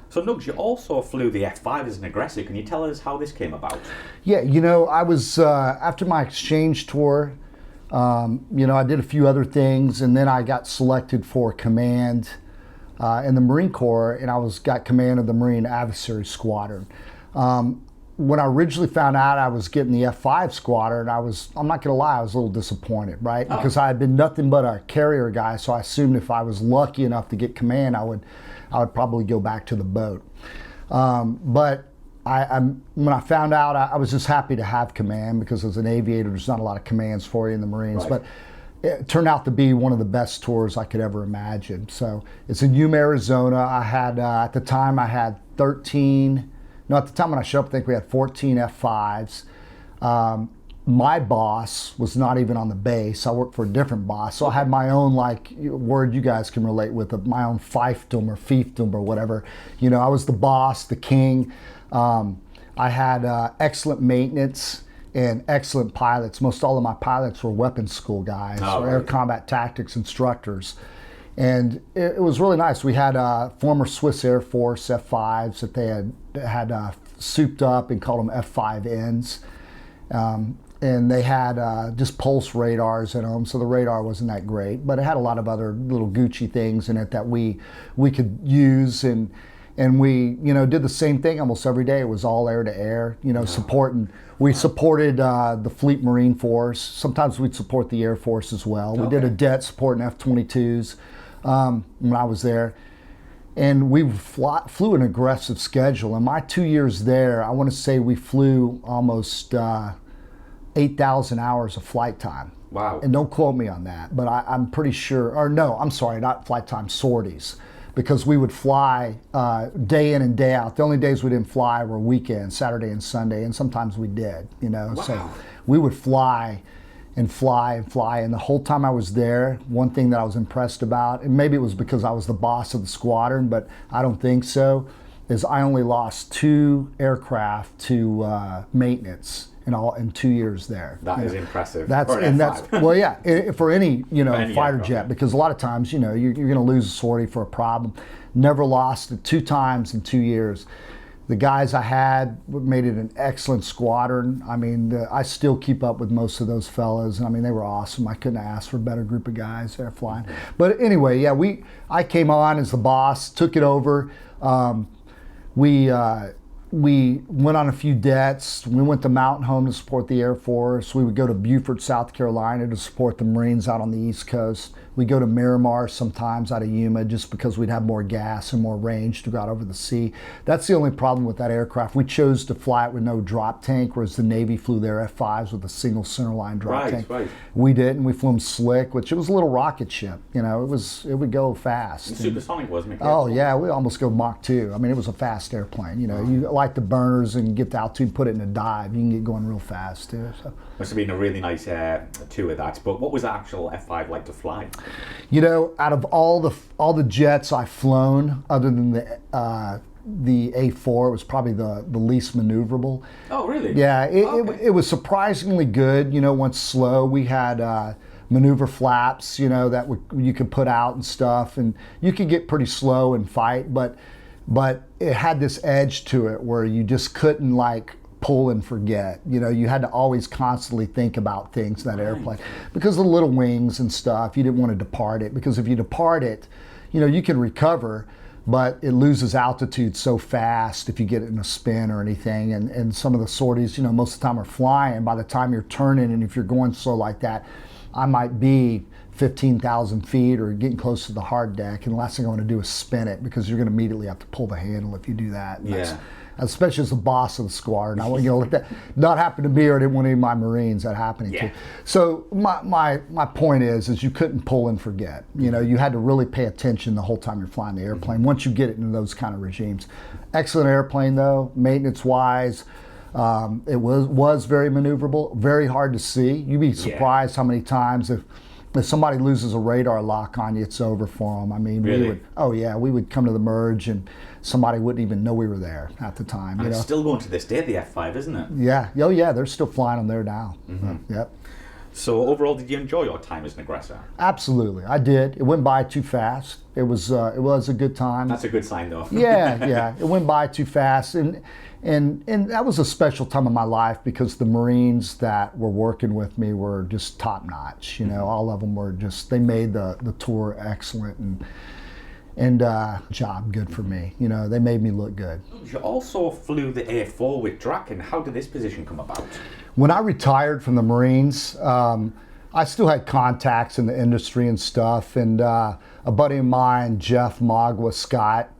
So Nugs, you also flew the F-5 as an aggressor. Can you tell us how this came about? Yeah, I was, after my exchange tour, I did a few other things, and then I got selected for command in the Marine Corps, and got command of the Marine Adversary Squadron. When I originally found out I was getting the F-5 squadron, I'm not gonna lie, I was a little disappointed, right? Oh. Because I had been nothing but a carrier guy, so I assumed if I was lucky enough to get command, I would probably go back to the boat. But when I found out, I was just happy to have command, because as an aviator, there's not a lot of commands for you in the Marines. Right. But it turned out to be one of the best tours I could ever imagine. So it's in Yuma, Arizona. I had, at the time, I had 13. No, at the time when I showed up, I think we had 14 F-5s. My boss was not even on the base. I worked for a different boss. So I had my own, word you guys can relate with, my own fiefdom or fiefdom or whatever. I was the boss, the king. I had excellent maintenance and excellent pilots. Most all of my pilots were weapons school guys, or air combat tactics instructors. And it was really nice. We had former Swiss Air Force F-5s that they had souped up and called them F-5Ns. And they had just pulse radars in them, so the radar wasn't that great. But it had a lot of other little Gucci things in it that we could use. And we did the same thing almost every day. It was all air to air, supporting. We supported the Fleet Marine Force. Sometimes we'd support the Air Force as well. We did a det supporting F-22s when I was there. And we flew an aggressive schedule. In my 2 years there, I want to say we flew almost 8,000 hours of flight time. Wow. And don't quote me on that, but I'm pretty sure, or no, I'm sorry, not flight time, sorties. Because we would fly day in and day out. The only days we didn't fly were weekends, Saturday and Sunday, and sometimes we did, Wow. So we would fly and fly and fly. And the whole time I was there, one thing that I was impressed about, and maybe it was because I was the boss of the squadron, but I don't think so, is I only lost 2 aircraft to maintenance in 2 years there. That is impressive. Well, yeah, for any fighter aircraft. jet, because a lot of times you're going to lose a sortie for a problem. Never lost it 2 times in 2 years. The guys I had made it an excellent squadron. I mean, I still keep up with most of those fellas. I mean, they were awesome. I couldn't ask for a better group of guys there flying. But anyway, yeah, I came on as the boss, took it over. We went on a few dets. We went to Mountain Home to support the Air Force. We would go to Beaufort, South Carolina to support the Marines out on the East Coast. We'd go to Miramar sometimes out of Yuma just because we'd have more gas and more range to go out over the sea. That's the only problem with that aircraft. We chose to fly it with no drop tank, whereas the Navy flew their F-5s with a single centerline drop tank. Right. We didn't. We flew them slick, which it was a little rocket ship. It would go fast. And supersonic, wasn't it? Oh yeah, we almost go Mach 2. I mean, it was a fast airplane. You light the burners and get the altitude, put it in a dive. You can get going real fast too. So. Must have been a really nice tour of that. But what was the actual F-5 like to fly? Out of all the jets I've flown, other than the A-4, it was probably the least maneuverable. Oh, really? Yeah, it was surprisingly good. Once slow, we had maneuver flaps, that you could put out and stuff, and you could get pretty slow and fight, but it had this edge to it where you just couldn't pull and forget. You had to always constantly think about things in that airplane because of the little wings and stuff. You didn't want to depart it, because if you depart it, you can recover, but it loses altitude so fast if you get it in a spin or anything. And some of the sorties, most of the time are flying. By the time you're turning, and if you're going slow like that, I might be 15,000 feet or getting close to the hard deck, and the last thing I want to do is spin it, because you're going to immediately have to pull the handle if you do that. And especially as the boss of the squadron, I want let that not happen to me, or I didn't want any of my Marines that happening to. So my point is you couldn't pull and forget. You had to really pay attention the whole time you're flying the airplane. Once you get it into those kind of regimes, excellent airplane though, maintenance wise. It was very maneuverable, very hard to see. You'd be surprised how many times if somebody loses a radar lock on you, it's over for them. I mean, really? we would come to the merge and somebody wouldn't even know we were there at the time. And it's still going to this day, the F-5, isn't it? Yeah. Oh, yeah. They're still flying them there now. Yep. So overall, did you enjoy your time as an aggressor? Absolutely, I did. It went by too fast. It was a good time. That's a good sign, though. Yeah. It went by too fast, and that was a special time of my life because the Marines that were working with me were just top notch. You know, all of them were just, they made the tour excellent, and job good for me. You know, they made me look good. You also flew the A-4 with Draken. How did this position come about? When I retired from the Marines, I still had contacts in the industry and stuff, and a buddy of mine, Jeff Magwa Scott,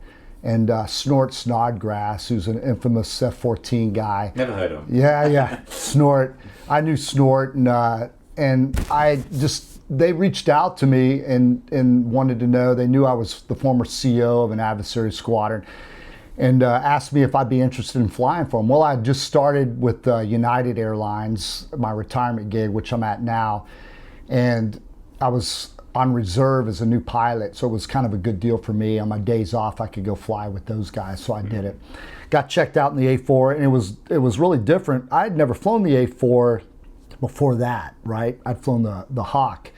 and Snort Snodgrass, who's an infamous F-14 guy. Never heard of him. Yeah, Snort. I knew Snort, and I just, they reached out to me and wanted to know. They knew I was the former CEO of an Adversary squadron, and asked me if I'd be interested in flying for them. Well, I just started with United Airlines, my retirement gig, which I'm at now, and I was on reserve as a new pilot, so it was kind of a good deal for me. On my days off, I could go fly with those guys, so I did it. Got checked out in the A-4, and it was really different. I had never flown the A-4 before that, right? I'd flown the Hawk,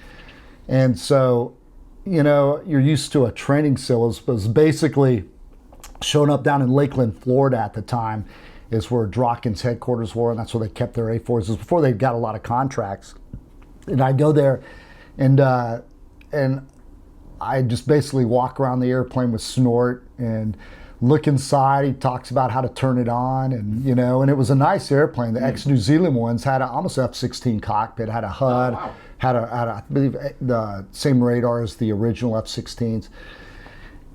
and so, you know, you're used to a training SIL. It was basically showing up down in Lakeland, Florida at the time, is where Draken's headquarters were, and that's where they kept their A-4s. It was before they got a lot of contracts. And I go there, and I just basically walk around the airplane with Snort and look inside. He talks about how to turn it on, and you know, and it was a nice airplane. The ex-New Zealand ones had almost F-16 cockpit, had a HUD, had I believe the same radar as the original F-16s.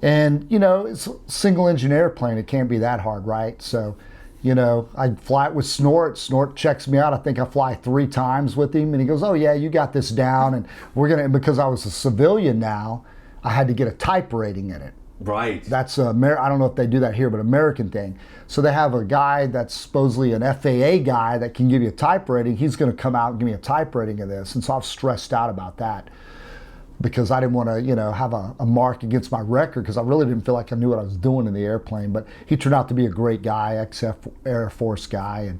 And, you know, it's a single engine airplane. It can't be that hard, right? So, you know, I fly it with Snort. Snort checks me out. I think I fly 3 times with him. And he goes, oh, yeah, you got this down. And we're going to, because I was a civilian now, I had to get a type rating in it. Right. That's I don't know if they do that here, but American thing. So they have a guy that's supposedly an FAA guy that can give you a type rating. He's going to come out and give me a type rating of this. And so I was stressed out about that, because I didn't want to, you know, have a mark against my record, because I really didn't feel like I knew what I was doing in the airplane. But he turned out to be a great guy, ex-Air Force guy,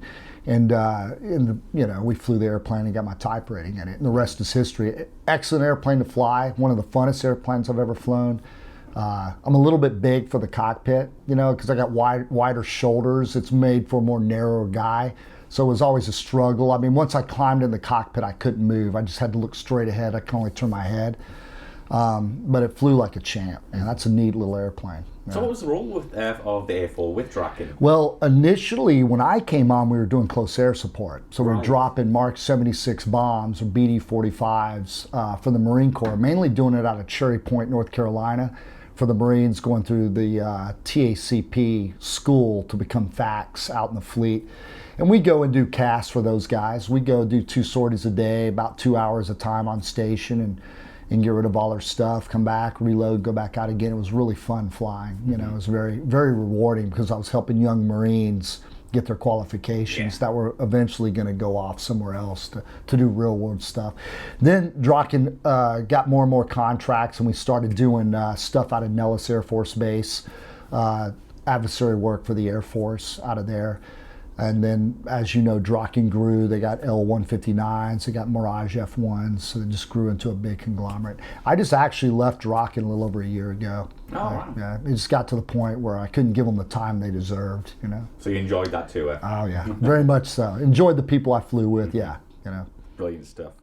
and you know, we flew the airplane and got my type rating in it, and the rest is history. Excellent airplane to fly, one of the funnest airplanes I've ever flown. I'm a little bit big for the cockpit, you know, because I got wider shoulders. It's made for a more narrow guy. So it was always a struggle. I mean, once I climbed in the cockpit, I couldn't move. I just had to look straight ahead. I could only turn my head. But it flew like a champ, and that's a neat little airplane. So what was the role of the A-4 with Draken? Well, initially, when I came on, we were doing close air support. So we were dropping Mark 76 bombs or BD-45s for the Marine Corps, mainly doing it out of Cherry Point, North Carolina, for the Marines going through the TACP school to become FACs out in the fleet. And we go and do casts for those guys. We go do 2 sorties a day, about 2 hours a time on station, and get rid of all their stuff, come back, reload, go back out again. It was really fun flying. You know, it was very, very rewarding, because I was helping young Marines get their qualifications that were eventually going to go off somewhere else to do real world stuff. Then Draken got more and more contracts, and we started doing stuff out of Nellis Air Force Base, adversary work for the Air Force out of there. And then, as you know, Draken grew. They got L-159s, they got Mirage F-1s, so they just grew into a big conglomerate. I just actually left Draken a little over a year ago. Oh, wow. Yeah, it just got to the point where I couldn't give them the time they deserved, you know. So you enjoyed that too, eh? Oh, yeah, very much so. Enjoyed the people I flew with, yeah, you know. Brilliant stuff.